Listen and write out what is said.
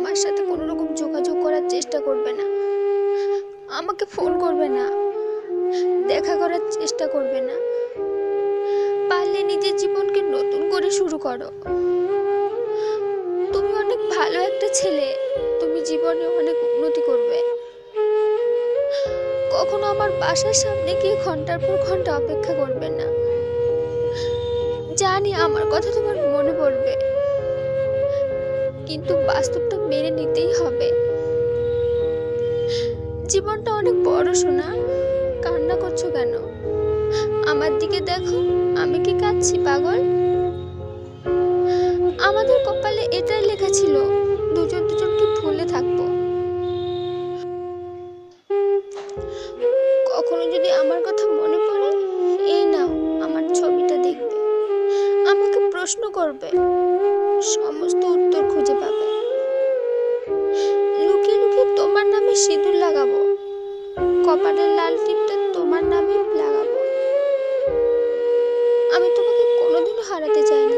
আমার সাথে কোনো রকম যোগাযোগ করার চেষ্টা করবে না, আমাকে ফোন করবে না, দেখা করার চেষ্টা করবে না। পারলে নিজের জীবনকে নতুন করে শুরু করো। তুমি অনেক ভালো একটা ছেলে, তুমি জীবনে অনেক উন্নতি করবে। কখনো আমার বাসার সামনে গিয়ে ঘন্টার পর ঘন্টা অপেক্ষা করবে না। জানি আমার কথা তোমার মনে পড়বে, কিন্তু বাস্তবটা মেনে নিতেই হবে। জীবনটা অনেক বড় সোনা, কান্না করছো কেন? আমার দিকে দেখো, আমি কি কাঁদছি পাগল? আমাদের কপালে এটাই লেখা ছিল, দুজন দুজনকে ভুলে থাকবো। কখনো যদি আমার কথা মনে পড়ে, এই নাও আমার ছবিটা দেখবে, আমাকে প্রশ্ন করবে, সমস্ত উত্তর খুঁজে পাবে। লুকিয়ে লুকিয়ে তোমার নামে সিঁদুর লাগাবো, কপালের লাল টিপটা তোমার নামে লাগাবো। আমি তোমাকে কোনোদিনও হারাতে চাইনি।